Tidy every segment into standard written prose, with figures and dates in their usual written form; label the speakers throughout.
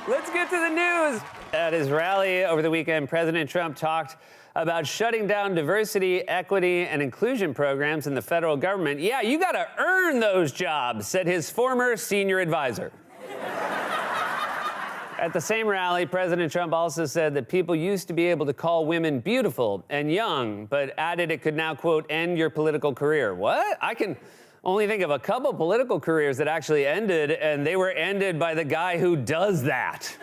Speaker 1: Let's get to the news. At his rally over the weekend, President Trump talked about shutting down diversity, equity, and inclusion programs in the federal government. Yeah, you got to earn those jobs, said his former senior advisor. At the same rally, President Trump also said that people used to be able to call women beautiful and young, but added it could now, quote, end your political career. What? I can only think of a couple political careers that actually ended, and they were ended by the guy who does that.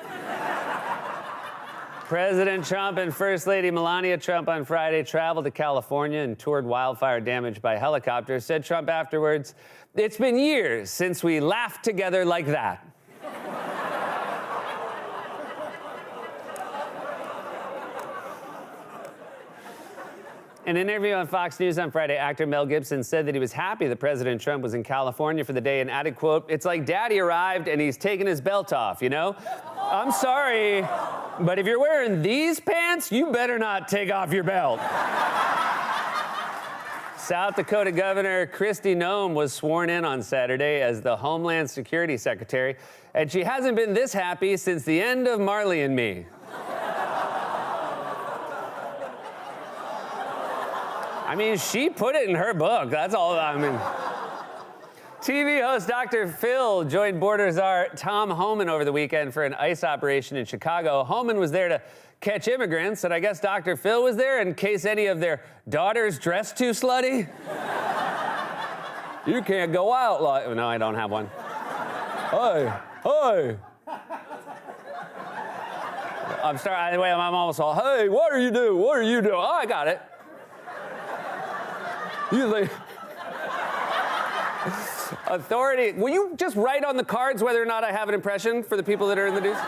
Speaker 1: President Trump and First Lady Melania Trump on Friday traveled to California and toured wildfire damage by helicopter. Said Trump afterwards, "It's been years since we laughed together like that." In an interview on Fox News on Friday, actor Mel Gibson said that he was happy that President Trump was in California for the day and added, quote, "It's like Daddy arrived and he's taking his belt off, you know? I'm sorry, but if you're wearing these pants, you better not take off your belt." South Dakota Governor Kristi Noem was sworn in on Saturday as the Homeland Security Secretary, and she hasn't been this happy since the end of Marley and Me. I mean, she put it in her book. That's all. I mean, TV host Dr. Phil joined border czar Tom Homan over the weekend for an ICE operation in Chicago. Homan was there to catch immigrants, and I guess Dr. Phil was there in case any of their daughters dressed too slutty. You can't go out like... No, I don't have one. Hey, hey. I'm starting. Wait, I'm almost all. Hey, what are you doing? What are you doing? Oh, I got it. Authority. Will you just write on the cards whether or not I have an impression for the people that are in the news?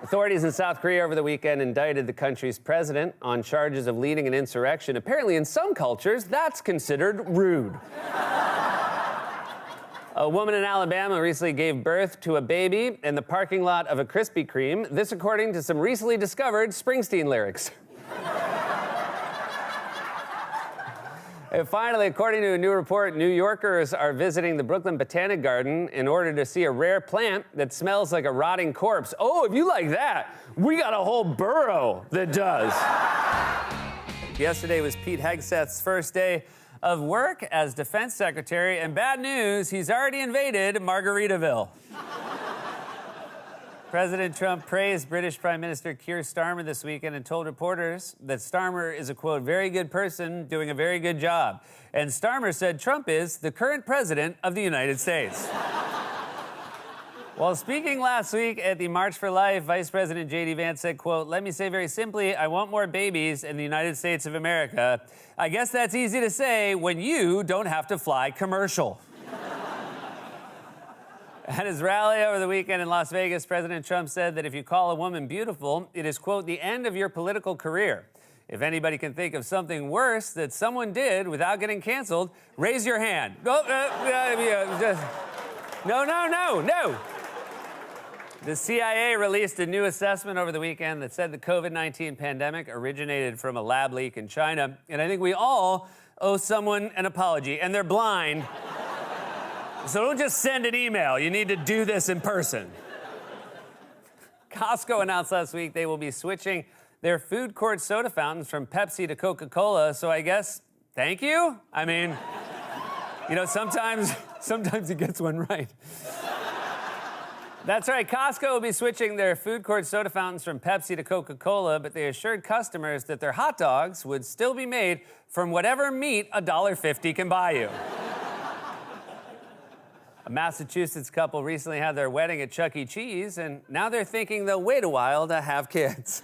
Speaker 1: Authorities in South Korea over the weekend indicted the country's president on charges of leading an insurrection. Apparently, in some cultures, that's considered rude. A woman in Alabama recently gave birth to a baby in the parking lot of a Krispy Kreme. This according to some recently discovered Springsteen lyrics. And finally, according to a new report, New Yorkers are visiting the Brooklyn Botanic Garden in order to see a rare plant that smells like a rotting corpse. Oh, if you like that, we got a whole borough that does. Yesterday was Pete Hegseth's first day of work as defense secretary, and bad news, he's already invaded Margaritaville. President Trump praised British Prime Minister Keir Starmer this weekend and told reporters that Starmer is a, quote, very good person doing a very good job. And Starmer said Trump is the current president of the United States. While speaking last week at the March for Life, Vice President J.D. Vance said, quote, "Let me say very simply, I want more babies in the United States of America. I guess that's easy to say when you don't have to fly commercial." At his rally over the weekend in Las Vegas, President Trump said that if you call a woman beautiful, it is, quote, the end of your political career. If anybody can think of something worse that someone did without getting canceled, raise your hand. No. The CIA released a new assessment over the weekend that said the COVID-19 pandemic originated from a lab leak in China. And I think we all owe someone an apology, and they're blind. So don't just send an email. You need to do this in person. Costco announced last week they will be switching their food court soda fountains from Pepsi to Coca-Cola. So I guess, thank you? I mean, you know, sometimes he gets one right. That's right. Costco will be switching their food court soda fountains from Pepsi to Coca-Cola, but they assured customers that their hot dogs would still be made from whatever meat $1.50 can buy you. A Massachusetts couple recently had their wedding at Chuck E. Cheese, and now they're thinking they'll wait a while to have kids.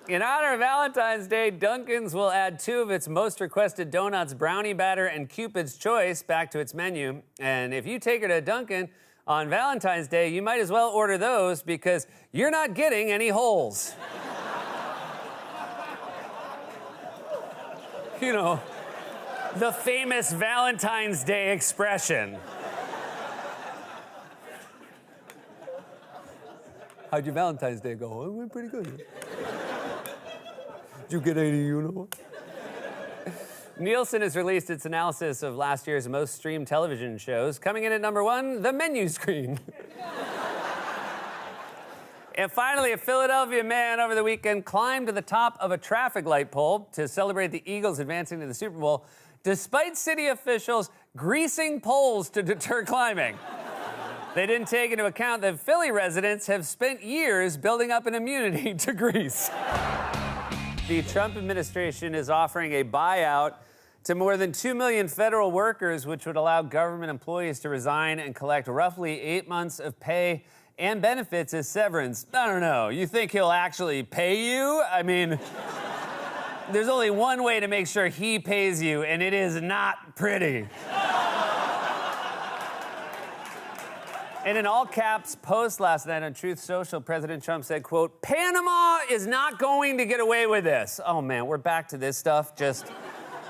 Speaker 1: In honor of Valentine's Day, Dunkin's will add 2 of its most requested donuts, Brownie Batter and Cupid's Choice, back to its menu. And if you take her to Dunkin' on Valentine's Day, you might as well order those because you're not getting any holes. You know, the famous Valentine's Day expression. How'd your Valentine's Day go? Oh, it went pretty good. Did you get any, you know? Nielsen has released its analysis of last year's most streamed television shows. Coming in at number 1, The Menu Screen. And finally, a Philadelphia man over the weekend climbed to the top of a traffic light pole to celebrate the Eagles advancing to the Super Bowl, despite city officials greasing poles to deter climbing. They didn't take into account that Philly residents have spent years building up an immunity to grease. The Trump administration is offering a buyout to more than 2 million federal workers, which would allow government employees to resign and collect roughly 8 months of pay and benefits as severance. I don't know. You think he'll actually pay you? I mean, there's only one way to make sure he pays you, and it is not pretty. In an all-caps post last night on Truth Social, President Trump said, quote, "Panama is not going to get away with this." Oh, man, we're back to this stuff, just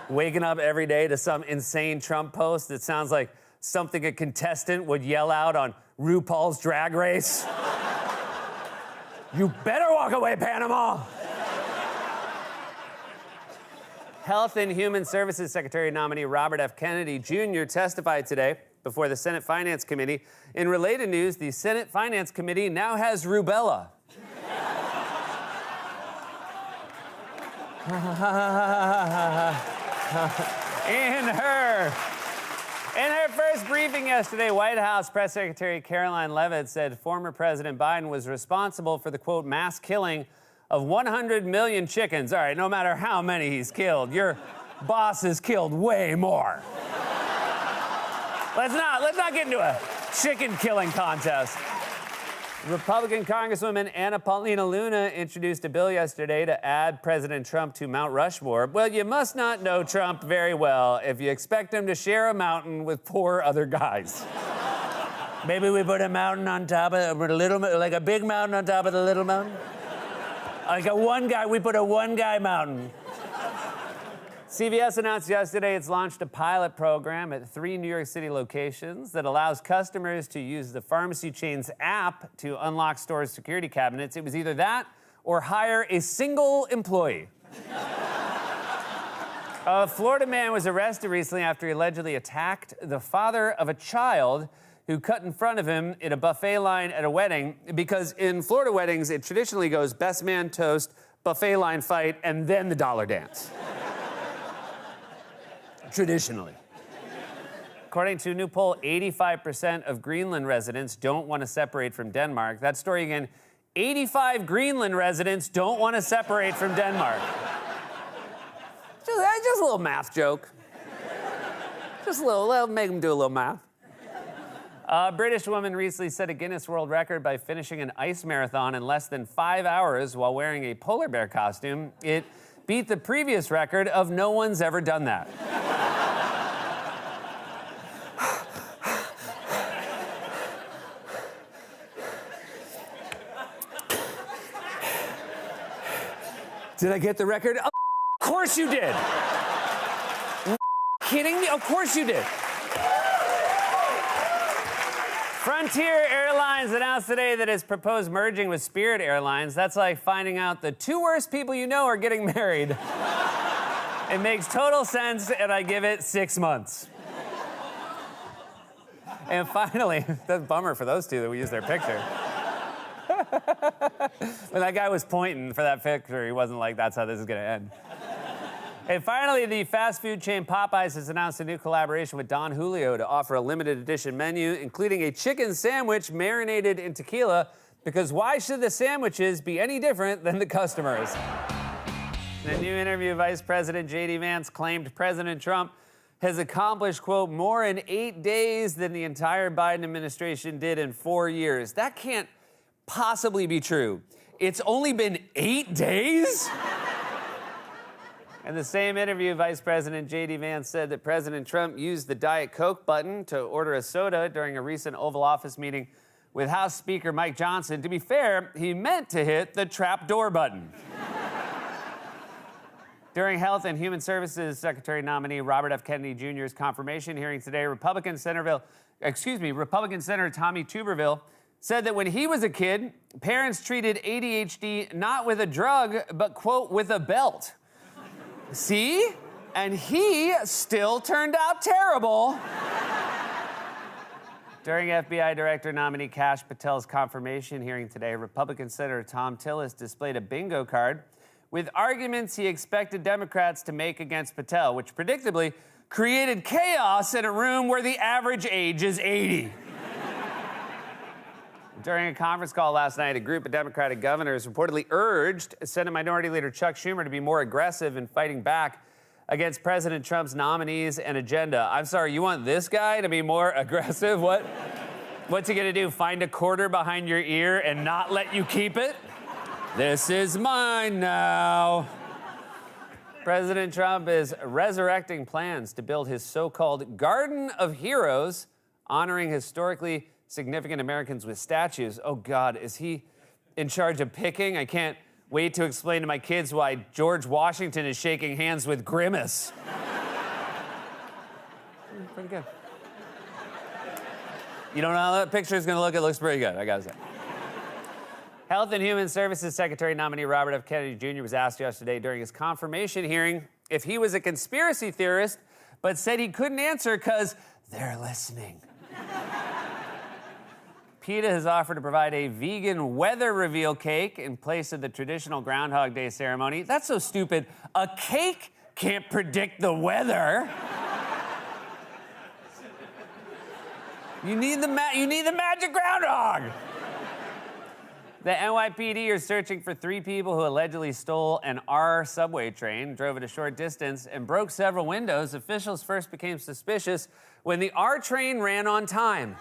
Speaker 1: waking up every day to some insane Trump post that sounds like something a contestant would yell out on RuPaul's Drag Race. "You better walk away, Panama." Health and Human Services Secretary nominee Robert F. Kennedy Jr. testified today before the Senate Finance Committee. In related news, the Senate Finance Committee now has rubella. In her first briefing yesterday, White House Press Secretary Caroline Leavitt said former President Biden was responsible for the, quote, mass killing of 100 million chickens. All right, no matter how many he's killed, your boss has killed way more. Let's not get into a chicken killing contest. Republican Congresswoman Anna Paulina Luna introduced a bill yesterday to add President Trump to Mount Rushmore. Well, you must not know Trump very well if you expect him to share a mountain with 4 other guys. Maybe we put a mountain on top of like a big mountain on top of the little mountain. We put a one-guy mountain. CVS announced yesterday it's launched a pilot program at 3 New York City locations that allows customers to use the pharmacy chain's app to unlock store security cabinets. It was either that or hire a single employee. A Florida man was arrested recently after he allegedly attacked the father of a child who cut in front of him in a buffet line at a wedding, because in Florida weddings, it traditionally goes best man toast, buffet line fight, and then the dollar dance. Traditionally. According to a new poll, 85% of Greenland residents don't want to separate from Denmark. That story again, 85 Greenland residents don't want to separate from Denmark. Just a little math joke. Just a little, make them do a little math. A British woman recently set a Guinness World Record by finishing an ice marathon in less than 5 hours while wearing a polar bear costume. It beat the previous record of no one's ever done that. Did I get the record? Of course you did. Kidding me? Of course you did. Frontier Airlines announced today that it's proposed merging with Spirit Airlines. That's like finding out the 2 worst people you know are getting married. It makes total sense, and I give it 6 months. And finally, that's a bummer for those two that we used their picture. When that guy was pointing for that picture, he wasn't like, that's how this is going to end. And finally, the fast food chain Popeyes has announced a new collaboration with Don Julio to offer a limited edition menu, including a chicken sandwich marinated in tequila, because why should the sandwiches be any different than the customers? In a new interview, Vice President J.D. Vance claimed President Trump has accomplished, quote, more in 8 days than the entire Biden administration did in 4 years. That can't possibly be true. It's only been 8 days? In the same interview, Vice President J.D. Vance said that President Trump used the Diet Coke button to order a soda during a recent Oval Office meeting with House Speaker Mike Johnson. To be fair, he meant to hit the trapdoor button. During Health and Human Services Secretary nominee Robert F. Kennedy Jr.'s confirmation hearing today, Republican Senator Tommy Tuberville said that when he was a kid, parents treated ADHD not with a drug, but, quote, with a belt. See? And he still turned out terrible. During FBI Director nominee Kash Patel's confirmation hearing today, Republican Senator Thom Tillis displayed a bingo card with arguments he expected Democrats to make against Patel, which predictably created chaos in a room where the average age is 80. During a conference call last night, a group of Democratic governors reportedly urged Senate Minority Leader Chuck Schumer to be more aggressive in fighting back against President Trump's nominees and agenda. I'm sorry, you want this guy to be more aggressive? What's he gonna do? Find a quarter behind your ear and not let you keep it? This is mine now. President Trump is resurrecting plans to build his so-called Garden of Heroes, honoring historically significant Americans with statues. Oh God, is he in charge of picking? I can't wait to explain to my kids why George Washington is shaking hands with Grimace. Pretty good. You don't know how that picture is going to look? It looks pretty good, I gotta say. Health and Human Services Secretary nominee Robert F. Kennedy Jr. was asked yesterday during his confirmation hearing if he was a conspiracy theorist, but said he couldn't answer because they're listening. PETA has offered to provide a vegan weather reveal cake in place of the traditional Groundhog Day ceremony. That's so stupid. A cake can't predict the weather. You need the magic groundhog. The NYPD are searching for 3 people who allegedly stole an R subway train, drove it a short distance, and broke several windows. Officials first became suspicious when the R train ran on time.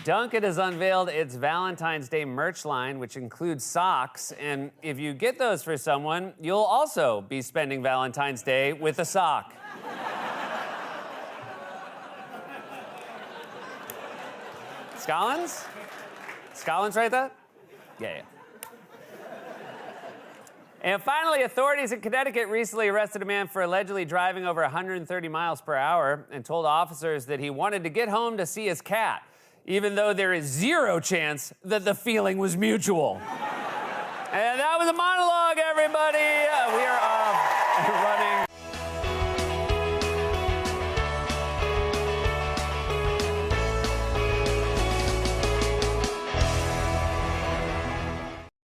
Speaker 1: Dunkin' has unveiled its Valentine's Day merch line, which includes socks. And if you get those for someone, you'll also be spending Valentine's Day with a sock. Scollins? Scollins write that? Yeah. And finally, authorities in Connecticut recently arrested a man for allegedly driving over 130 miles per hour and told officers that he wanted to get home to see his cat, even though there is 0 chance that the feeling was mutual. And that was a monologue, everybody. We are